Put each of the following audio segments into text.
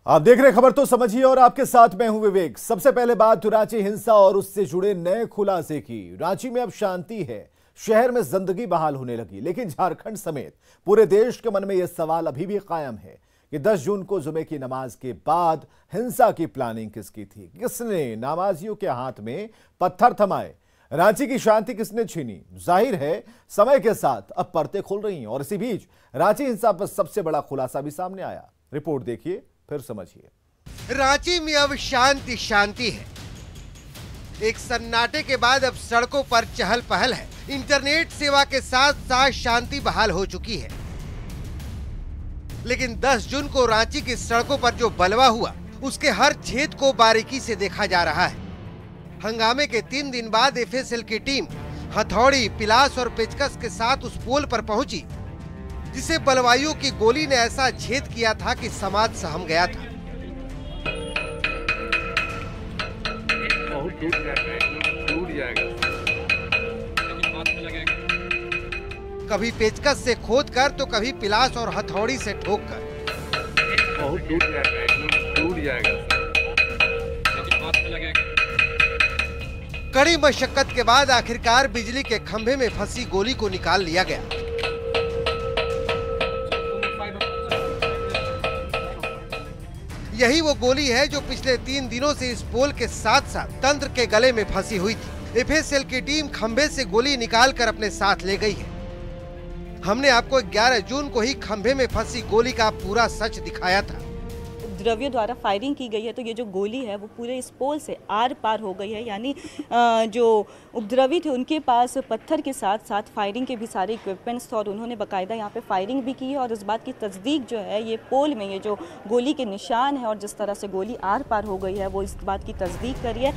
आप देख रहे खबर तो समझिए और आपके साथ मैं हूं विवेक। सबसे पहले बात रांची हिंसा और उससे जुड़े नए खुलासे की। रांची में अब शांति है, शहर में जिंदगी बहाल होने लगी, लेकिन झारखंड समेत पूरे देश के मन में यह सवाल अभी भी कायम है कि 10 जून को जुमे की नमाज के बाद हिंसा की प्लानिंग किसकी थी? किसने नमाजियों के हाथ में पत्थर थमाए? रांची की शांति किसने छीनी? जाहिर है समय के साथ अब परतें खुल रही हैं और इसी बीच रांची हिंसा पर सबसे बड़ा खुलासा भी सामने आया। रिपोर्ट देखिए फिर समझिए। रांची में अब शांति शांति है। एक सन्नाटे के बाद अब सड़कों पर चहल पहल है। इंटरनेट सेवा के साथ साथ शांति बहाल हो चुकी है। लेकिन 10 जून को रांची की सड़कों पर जो बलवा हुआ, उसके हर छेद को बारीकी से देखा जा रहा है। हंगामे के 3 दिन बाद एफएसएल की टीम हथौड़ी, पिलास और पेचकस के साथ उस पोल पर पहुंची जिसे बलवाइयों की गोली ने ऐसा छेद किया था कि समाज सहम गया था। कभी पेचकस से खोदकर तो कभी पिलास और हथौड़ी से ठोककर। कड़ी मशक्कत के बाद आखिरकार बिजली के खंभे में फंसी गोली को निकाल लिया गया। यही वो गोली है जो पिछले 3 दिनों से इस पोल के साथ साथ तंत्र के गले में फंसी हुई थी। एफएसएल की टीम खंभे से गोली निकालकर अपने साथ ले गई है। हमने आपको 11 जून को ही खंभे में फंसी गोली का पूरा सच दिखाया था। उपद्रवियों द्वारा फायरिंग की गई है, तो ये जो गोली है वो पूरे इस पोल से आर पार हो गई है। यानी जो उपद्रवी थे उनके पास पत्थर के साथ साथ फायरिंग के भी सारे इक्विपमेंट्स थे और उन्होंने बाकायदा यहाँ पे फायरिंग भी की है। और इस बात की तस्दीक जो है, ये पोल में ये जो गोली के निशान है और जिस तरह से गोली आर पार हो गई है, वो इस बात की तस्दीक करी है।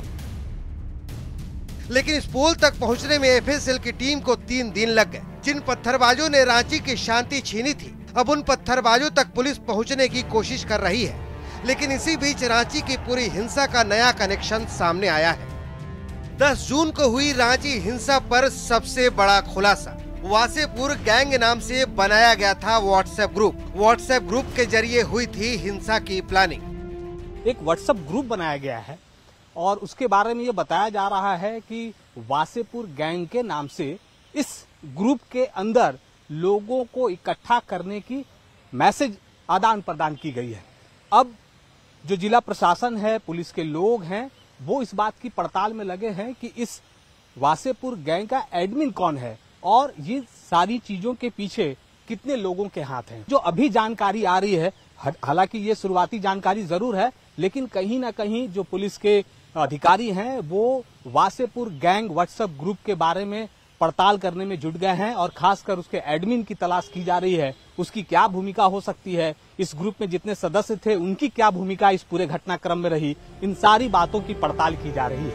लेकिन इस पोल तक पहुँचने में एफएसएल की टीम को 3 दिन लग गए। जिन पत्थरबाजों ने रांची की शांति छीनी थी, अब उन पत्थरबाजों तक पुलिस पहुँचने की कोशिश कर रही है। लेकिन इसी बीच रांची की पूरी हिंसा का नया कनेक्शन सामने आया है। 10 जून को हुई रांची हिंसा पर सबसे बड़ा खुलासा। वासेपुर गैंग नाम से बनाया गया था व्हाट्सएप ग्रुप के जरिए हुई थी हिंसा की प्लानिंग। एक व्हाट्सएप ग्रुप बनाया गया है और उसके बारे में ये बताया जा रहा है कि वासेपुर गैंग के नाम से इस ग्रुप के अंदर लोगों को इकट्ठा करने की मैसेज आदान प्रदान की गई है। अब जो जिला प्रशासन है, पुलिस के लोग हैं, वो इस बात की पड़ताल में लगे हैं कि इस वासेपुर गैंग का एडमिन कौन है और ये सारी चीजों के पीछे कितने लोगों के हाथ हैं। जो अभी जानकारी आ रही है, हालांकि ये शुरुआती जानकारी जरूर है, लेकिन कहीं ना कहीं जो पुलिस के अधिकारी हैं वो वासेपुर गैंग व्हाट्सएप ग्रुप के बारे में पड़ताल करने में जुट गए हैं और खासकर उसके एडमिन की तलाश की जा रही है। उसकी क्या भूमिका हो सकती है, इस ग्रुप में जितने सदस्य थे उनकी क्या भूमिका इस पूरे घटनाक्रम में रही, इन सारी बातों की पड़ताल की जा रही है।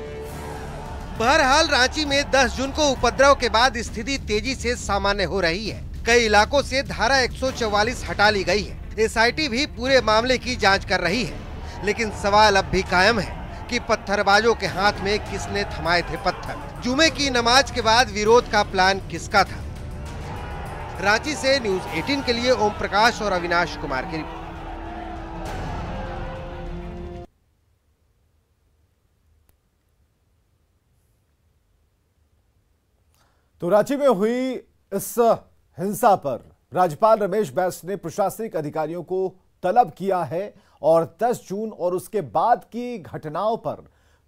बहरहाल रांची में 10 जून को उपद्रव के बाद स्थिति तेजी से सामान्य हो रही है। कई इलाकों से धारा 144 हटा ली गई है। एसआईटी भी पूरे मामले की जाँच कर रही है। लेकिन सवाल अब भी कायम है कि पत्थरबाजों के हाथ में किसने थमाए थे पत्थर? जुमे की नमाज के बाद विरोध का प्लान किसका था? रांची से न्यूज़ 18 के लिए ओम प्रकाश और अविनाश कुमार की रिपोर्ट। तो रांची में हुई इस हिंसा पर राज्यपाल रमेश बैस ने प्रशासनिक अधिकारियों को तलब किया है और 10 जून और उसके बाद की घटनाओं पर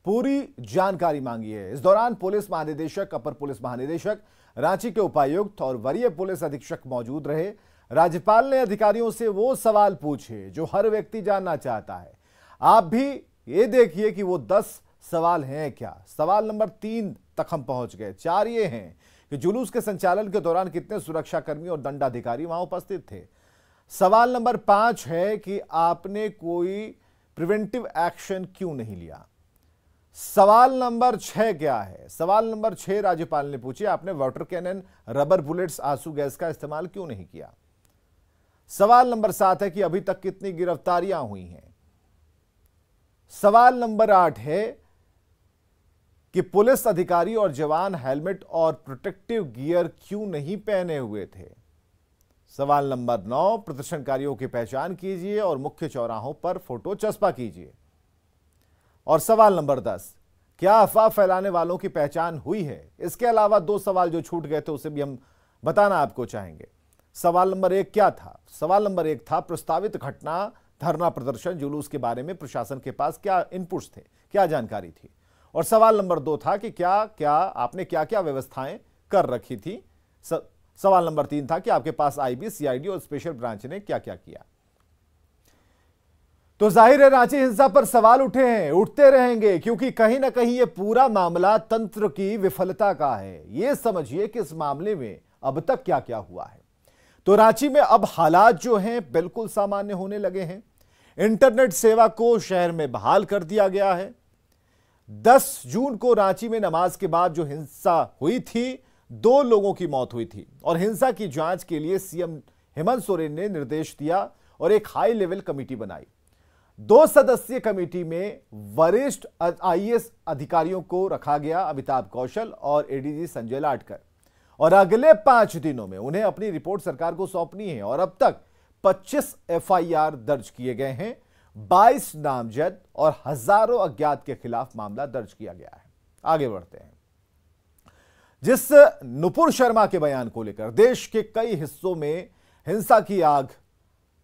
पूरी जानकारी मांगी है। इस दौरान पुलिस महानिदेशक, अपर पुलिस महानिदेशक, रांची के उपायुक्त और वरीय पुलिस अधीक्षक मौजूद रहे। राज्यपाल ने अधिकारियों से वो सवाल पूछे जो हर व्यक्ति जानना चाहता है। आप भी ये देखिए कि वो 10 सवाल हैं क्या। सवाल नंबर 3 तक हम पहुंच गए। 4 ये हैं कि जुलूस के संचालन के दौरान कितने सुरक्षाकर्मी और दंडाधिकारी वहां उपस्थित थे। सवाल नंबर 5 है कि आपने कोई प्रिवेंटिव एक्शन क्यों नहीं लिया। सवाल नंबर 6 क्या है? सवाल नंबर 6 राज्यपाल ने पूछे, आपने वाटर कैनन, रबर बुलेट्स, आंसू गैस का इस्तेमाल क्यों नहीं किया। सवाल नंबर 7 है कि अभी तक कितनी गिरफ्तारियां हुई हैं। सवाल नंबर 8 है कि पुलिस अधिकारी और जवान हेलमेट और प्रोटेक्टिव गियर क्यों नहीं पहने हुए थे। सवाल नंबर 9, प्रदर्शनकारियों की पहचान कीजिए और मुख्य चौराहों पर फोटो चस्पा कीजिए। और सवाल नंबर 10, क्या अफवाह फैलाने वालों की पहचान हुई है? इसके अलावा 2 सवाल जो छूट गए थे उसे भी हम बताना आपको चाहेंगे। सवाल नंबर 1 क्या था? सवाल नंबर 1 था प्रस्तावित घटना, धरना प्रदर्शन, जुलूस के बारे में प्रशासन के पास क्या इनपुट्स थे, क्या जानकारी थी? और सवाल नंबर 2 था कि आपने क्या क्या व्यवस्थाएं कर रखी थी? सवाल नंबर 3 था कि आपके पास आईबी, सीआईडी और स्पेशल ब्रांच ने क्या क्या किया? तो जाहिर है रांची हिंसा पर सवाल उठे हैं, उठते रहेंगे, क्योंकि कहीं ना कहीं यह पूरा मामला तंत्र की विफलता का है। यह समझिए कि इस मामले में अब तक क्या क्या हुआ है। तो रांची में अब हालात जो हैं बिल्कुल सामान्य होने लगे हैं। इंटरनेट सेवा को शहर में बहाल कर दिया गया है। 10 जून को रांची में नमाज के बाद जो हिंसा हुई थी, 2 लोगों की मौत हुई थी और हिंसा की जांच के लिए सीएम हेमंत सोरेन ने निर्देश दिया और एक हाई लेवल कमेटी बनाई। 2 सदस्यीय कमेटी में वरिष्ठ आईएएस अधिकारियों को रखा गया, अमिताभ कौशल और एडीजी संजय लाटकर, और अगले 5 दिनों में उन्हें अपनी रिपोर्ट सरकार को सौंपनी है। और अब तक 25 एफआईआर दर्ज किए गए हैं, 22 नामजद और हजारों अज्ञात के खिलाफ मामला दर्ज किया गया है। आगे बढ़ते हैं। जिस नुपुर शर्मा के बयान को लेकर देश के कई हिस्सों में हिंसा की आग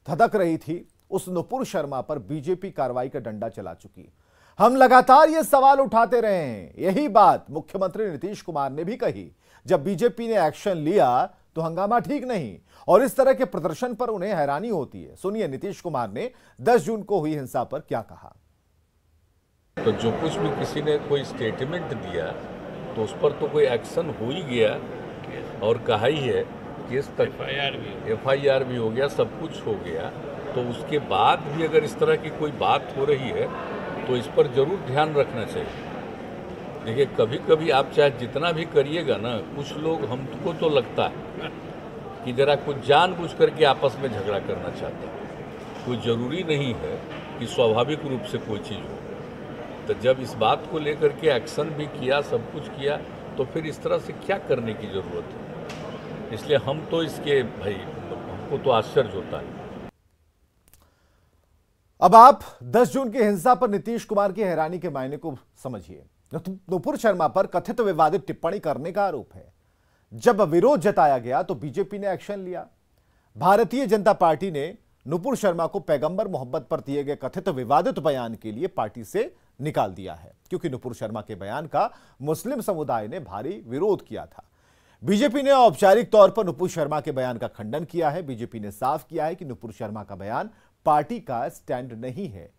धधक रही थी, उस नुपुर शर्मा पर बीजेपी कार्रवाई का डंडा चला चुकी। हम लगातार ये सवाल उठाते रहे हैं। यही बात मुख्यमंत्री नीतीश कुमार ने भी कही। जब बीजेपी ने एक्शन लिया तो हंगामा ठीक नहीं, और इस तरह के प्रदर्शन पर उन्हें हैरानी होती है। सुनिए नीतीश कुमार ने 10 जून को हुई हिंसा पर क्या कहा। तो जो कुछ भी किसी ने कोई स्टेटमेंट दिया तो उस पर तो कोई एक्शन हो ही गया, और कहा ही है केस तक एफआईआर भी हो गया, सब कुछ हो गया। तो उसके बाद भी अगर इस तरह की कोई बात हो रही है तो इस पर जरूर ध्यान रखना चाहिए। देखिए, कभी कभी आप चाहे जितना भी करिएगा ना, कुछ लोग, हमको तो लगता है कि जरा कुछ जानबूझ करके आपस में झगड़ा करना चाहते हैं। कोई ज़रूरी नहीं है कि स्वाभाविक रूप से कोई चीज़ हो। तो जब इस बात को लेकर के एक्शन भी किया, सब कुछ किया, तो फिर इस तरह से क्या करने की ज़रूरत है? इसलिए हम तो इसके भाई, हमको तो आश्चर्य होता है। अब आप 10 जून की हिंसा पर नीतीश कुमार की हैरानी के मायने को समझिए। नुपुर शर्मा पर कथित विवादित टिप्पणी करने का आरोप है। जब विरोध जताया गया तो बीजेपी ने एक्शन लिया। भारतीय जनता पार्टी ने नुपुर शर्मा को पैगंबर मोहब्बत पर दिए गए कथित विवादित बयान के लिए पार्टी से निकाल दिया है, क्योंकि नुपुर शर्मा के बयान का मुस्लिम समुदाय ने भारी विरोध किया था। बीजेपी ने औपचारिक तौर पर नुपुर शर्मा के बयान का खंडन किया है। बीजेपी ने साफ किया है कि नुपुर शर्मा का बयान पार्टी का स्टैंड नहीं है।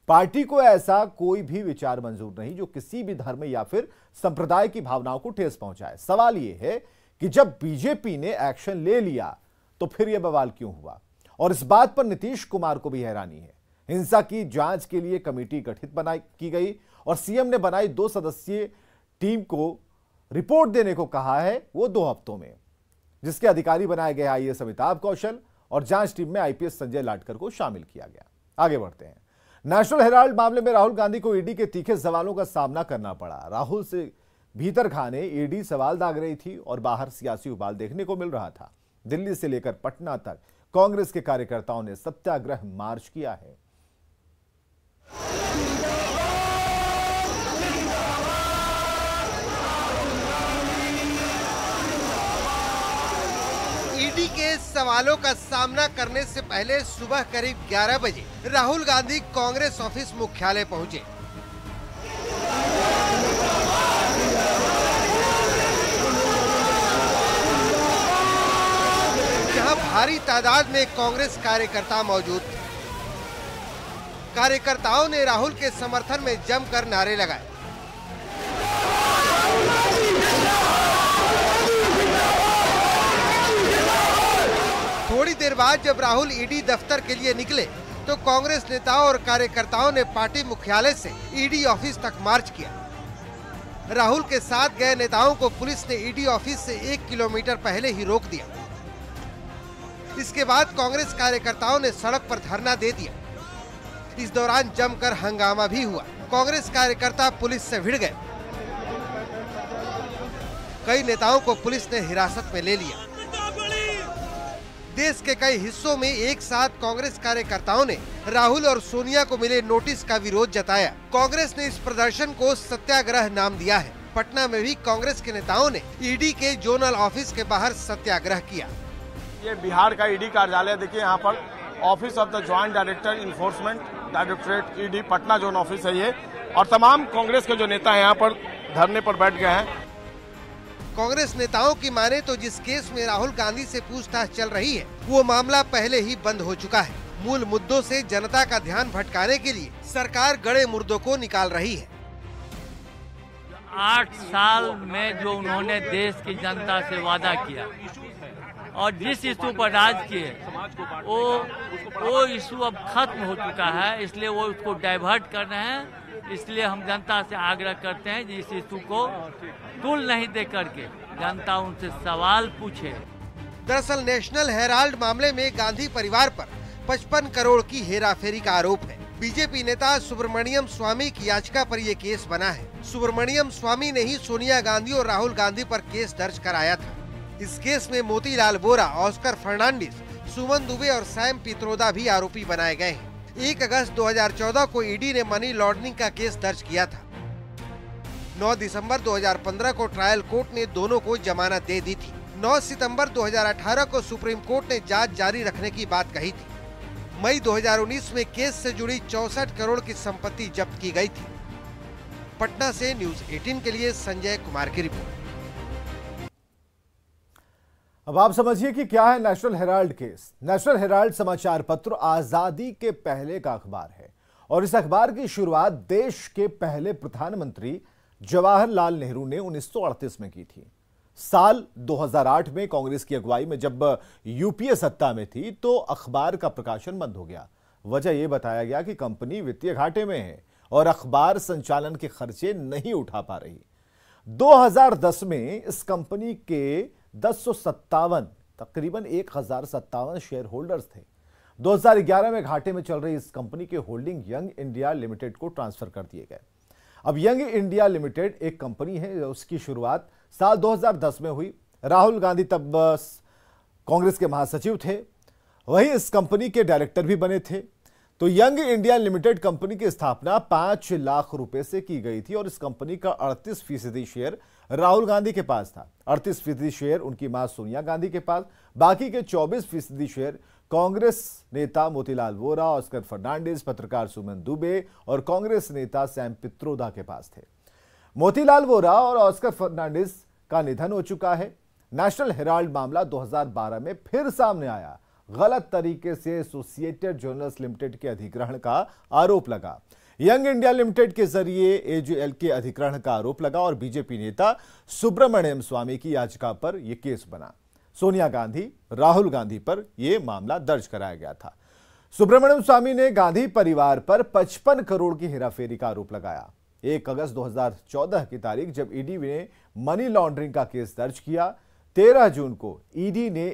पार्टी को ऐसा कोई भी विचार मंजूर नहीं जो किसी भी धर्म या फिर संप्रदाय की भावनाओं को ठेस पहुंचाए। सवाल यह है कि जब बीजेपी ने एक्शन ले लिया तो फिर यह बवाल क्यों हुआ? और इस बात पर नीतीश कुमार को भी हैरानी है। हिंसा की जांच के लिए कमेटी गठित की गई और सीएम ने बनाई 2 सदस्यीय टीम को रिपोर्ट देने को कहा है, वो 2 हफ्तों में, जिसके अधिकारी बनाए गए आईएएस अमिताभ कौशल और जांच टीम में आईपीएस संजय लाटकर को शामिल किया गया। आगे बढ़ते हैं। नेशनल हेराल्ड मामले में राहुल गांधी को ईडी के तीखे सवालों का सामना करना पड़ा। राहुल से भीतर खाने ईडी सवाल दाग रही थी और बाहर सियासी उबाल देखने को मिल रहा था। दिल्ली से लेकर पटना तक कांग्रेस के कार्यकर्ताओं ने सत्याग्रह मार्च किया है। ईडी के सवालों का सामना करने से पहले सुबह करीब 11 बजे राहुल गांधी कांग्रेस ऑफिस मुख्यालय पहुंचे। जहां भारी तादाद में कांग्रेस कार्यकर्ता मौजूद थे। कार्यकर्ताओं ने राहुल के समर्थन में जमकर नारे लगाए। थोड़ी देर बाद जब राहुल ईडी दफ्तर के लिए निकले तो कांग्रेस नेताओं और कार्यकर्ताओं ने पार्टी मुख्यालय से ईडी ऑफिस तक मार्च किया। राहुल के साथ गए नेताओं को पुलिस ने ईडी ऑफिस से 1 किलोमीटर पहले ही रोक दिया। इसके बाद कांग्रेस कार्यकर्ताओं ने सड़क पर धरना दे दिया। इस दौरान जमकर हंगामा भी हुआ। कांग्रेस कार्यकर्ता पुलिस से भिड़ गए। कई नेताओं को पुलिस ने हिरासत में ले लिया। देश के कई हिस्सों में एक साथ कांग्रेस कार्यकर्ताओं ने राहुल और सोनिया को मिले नोटिस का विरोध जताया। कांग्रेस ने इस प्रदर्शन को सत्याग्रह नाम दिया है। पटना में भी कांग्रेस के नेताओं ने ईडी के जोनल ऑफिस के बाहर सत्याग्रह किया। ये बिहार का ईडी कार्यालय देखिए, यहाँ पर office of the joint director enforcement directorate ED Patna zone office है ये, और तमाम कांग्रेस के जो नेता यहाँ पर धरने पर बैठ गए हैं। कांग्रेस नेताओं की माने तो जिस केस में राहुल गांधी से पूछताछ चल रही है वो मामला पहले ही बंद हो चुका है। मूल मुद्दों से जनता का ध्यान भटकाने के लिए सरकार गड़े मुर्दों को निकाल रही है। 8 साल में जो उन्होंने देश की जनता से वादा किया और जिस इशू पर राज किए वो इशू अब खत्म हो चुका है, इसलिए वो उसको डाइवर्ट कर रहे हैं। इसलिए हम जनता से आग्रह करते हैं कि इस इशू को तुल नहीं दे करके जनता उनसे सवाल पूछे। दरअसल नेशनल हेराल्ड मामले में गांधी परिवार पर 55 करोड़ की हेराफेरी का आरोप है। बीजेपी नेता सुब्रमण्यम स्वामी की याचिका पर ये केस बना है। सुब्रमण्यम स्वामी ने ही सोनिया गांधी और राहुल गांधी पर केस दर्ज कराया था। इस केस में मोतीलाल वोरा, ऑस्कर फर्नांडिस, सुमन दुबे और सैम पित्रोदा भी आरोपी बनाए गए हैं। 1 अगस्त 2014 को ईडी ने मनी लॉन्ड्रिंग का केस दर्ज किया था। 9 दिसंबर 2015 को ट्रायल कोर्ट ने दोनों को जमानत दे दी थी। 9 सितंबर 2018 को सुप्रीम कोर्ट ने जांच जारी रखने की बात कही थी। मई 2019 में केस से जुड़ी 64 करोड़ की संपत्ति जब्त की गई थी। पटना से न्यूज 18 के लिए संजय कुमार की रिपोर्ट। अब आप समझिए कि क्या है national Herald case. National Herald समाचार पत्र आजादी के पहले का अखबार है और इस अखबार की शुरुआत देश के पहले प्रधानमंत्री जवाहरलाल नेहरू ने 1938 में की थी। साल 2008 में कांग्रेस की अगुवाई में जब यूपीए सत्ता में थी तो अखबार का प्रकाशन बंद हो गया। वजह यह बताया गया कि कंपनी वित्तीय घाटे में है और अखबार संचालन के खर्चे नहीं उठा पा रही। 2010 में इस कंपनी के 1057 तकरीबन 1057 शेयर होल्डर्स थे। 2011 में घाटे में चल रही इस कंपनी के होल्डिंग यंग इंडिया लिमिटेड को ट्रांसफर कर दिए गए। अब यंग इंडिया लिमिटेड एक कंपनी है, उसकी शुरुआत साल 2010 में हुई। राहुल गांधी तब कांग्रेस के महासचिव थे, वही इस कंपनी के डायरेक्टर भी बने थे। तो यंग इंडिया लिमिटेड कंपनी की स्थापना 5 लाख रुपए से की गई थी और इस कंपनी का 38% शेयर राहुल गांधी के पास था। 38% शेयर उनकी मां सोनिया गांधी के पास, बाकी के 24% शेयर कांग्रेस नेता मोतीलाल वोरा, ऑस्कर फर्नांडिस, पत्रकार सुमन दुबे और कांग्रेस नेता सैम पित्रोदा के पास थे। मोतीलाल वोरा और ऑस्कर फर्नांडिस का निधन हो चुका है। नेशनल हेराल्ड मामला 2012 में फिर सामने आया। गलत तरीके से एसोसिएटेड जर्नल्स लिमिटेड के अधिग्रहण का आरोप लगा। यंग इंडिया लिमिटेड के जरिए एजेएल के अधिग्रहण का आरोप लगा और बीजेपी नेता सुब्रमण्यम स्वामी की याचिका पर यह केस बना। सोनिया गांधी, राहुल गांधी पर यह मामला दर्ज कराया गया था। सुब्रमण्यम स्वामी ने गांधी परिवार पर 55 करोड़ की हेराफेरी का आरोप लगाया। 1 अगस्त 2014 की तारीख जब ईडी ने मनी लॉन्ड्रिंग का केस दर्ज किया। 13 जून को ईडी ने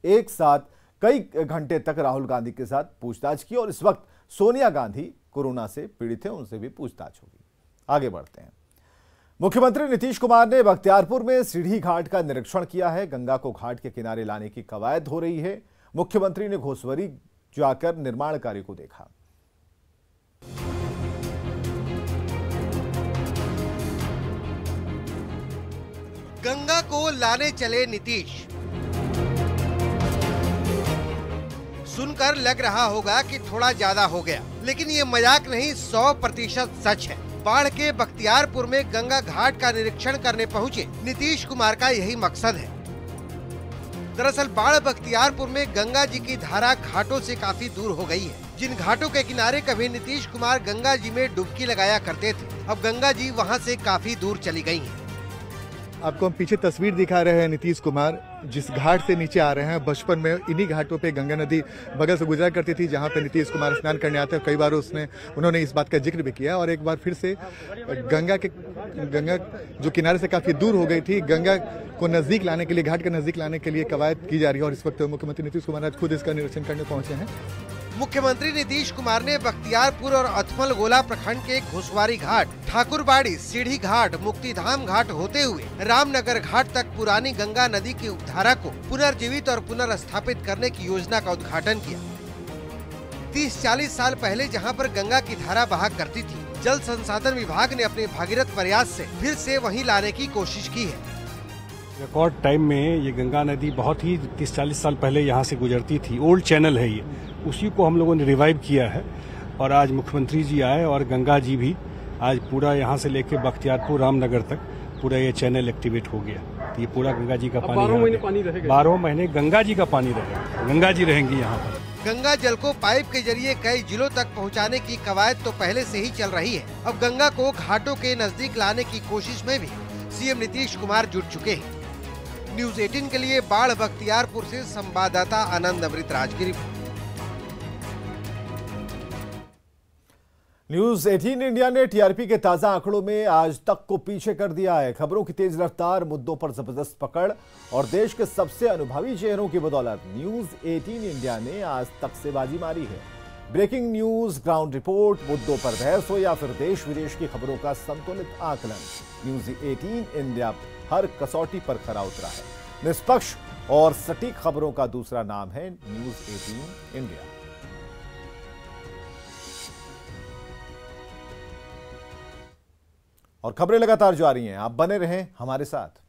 एक साथ कई घंटे तक राहुल गांधी के साथ पूछताछ की और इस वक्त सोनिया गांधी कोरोना से पीड़ित हैं, उनसे भी पूछताछ होगी। आगे बढ़ते हैं। मुख्यमंत्री नीतीश कुमार ने बख्तियारपुर में सीढ़ी घाट का निरीक्षण किया है। गंगा को घाट के किनारे लाने की कवायद हो रही है। मुख्यमंत्री ने घोसवरी जाकर निर्माण कार्य को देखा। गंगा को लाने चले नीतीश। सुनकर लग रहा होगा कि थोड़ा ज्यादा हो गया, लेकिन ये मजाक नहीं, 100% सच है। बाढ़ के बख्तियारपुर में गंगा घाट का निरीक्षण करने पहुंचे नीतीश कुमार का यही मकसद है। दरअसल बाढ़ बख्तियारपुर में गंगा जी की धारा घाटों से काफी दूर हो गई है। जिन घाटों के किनारे कभी नीतीश कुमार गंगा जी में डुबकी लगाया करते थे, अब गंगा जी वहां से काफी दूर चली गई हैं। आपको हम पीछे तस्वीर दिखा रहे हैं नीतीश कुमार जिस घाट से नीचे आ रहे हैं। बचपन में इन्हीं घाटों पे गंगा नदी बगल से गुजरा करती थी, जहां पे नीतीश कुमार स्नान करने आते हैं। कई बार उन्होंने इस बात का जिक्र भी किया और एक बार फिर से गंगा जो किनारे से काफी दूर हो गई थी, गंगा को नजदीक लाने के लिए, घाट के नजदीक लाने के लिए कवायद की जा रही है और इस वक्त मुख्यमंत्री नीतीश कुमार आज खुद इसका निरीक्षण करने पहुंचे हैं। मुख्यमंत्री नीतीश कुमार ने बख्तियारपुर और अथमल गोला प्रखंड के घुसवारी घाट, ठाकुरबाड़ी, सीढ़ी घाट, मुक्तिधाम घाट होते हुए रामनगर घाट तक पुरानी गंगा नदी की उपधारा को पुनर्जीवित और पुनर्स्थापित करने की योजना का उद्घाटन किया। 30-40 साल पहले जहां पर गंगा की धारा बहा करती थी, जल संसाधन विभाग ने अपने भागीरथ प्रयास से फिर से वहीं लाने की कोशिश की है। रिकॉर्ड टाइम में ये गंगा नदी बहुत ही 30-40 साल पहले यहाँ से गुजरती थी। ओल्ड चैनल है ये, उसी को हम लोगों ने रिवाइव किया है और आज मुख्यमंत्री जी आए और गंगा जी भी आज पूरा यहाँ से लेके बख्तियारपुर रामनगर तक पूरा ये चैनल एक्टिवेट हो गया। तो ये पूरा गंगा जी का पानी 12 महीने गंगा जी का पानी रहेगा, गंगा जी रहेंगी यहाँ पर। गंगा जल को पाइप के जरिए कई जिलों तक पहुंचाने की कवायद तो पहले से ही चल रही है। अब गंगा को घाटों के नजदीक लाने की कोशिश में भी सीएम नीतीश कुमार जुट चुके हैं। न्यूज़ 18 के लिए बाढ़ बख्तियारपुर से संवाददाता आनंद अमृतराज की रिपोर्ट। न्यूज़ 18 इंडिया ने टीआरपी के ताजा आंकड़ों में आज तक को पीछे कर दिया है। खबरों की तेज रफ्तार, मुद्दों पर जबरदस्त पकड़ और देश के सबसे अनुभवी चेहरों की बदौलत न्यूज़ 18 इंडिया ने आज तक से बाजी मारी है। ब्रेकिंग न्यूज, ग्राउंड रिपोर्ट, मुद्दों पर बहस हो या फिर देश विदेश की खबरों का संतुलित आकलन, न्यूज़ 18 इंडिया हर कसौटी पर खरा उतरा है। निष्पक्ष और सटीक खबरों का दूसरा नाम है न्यूज़ 18 इंडिया। और खबरें लगातार जारी हैं, आप बने रहें हमारे साथ।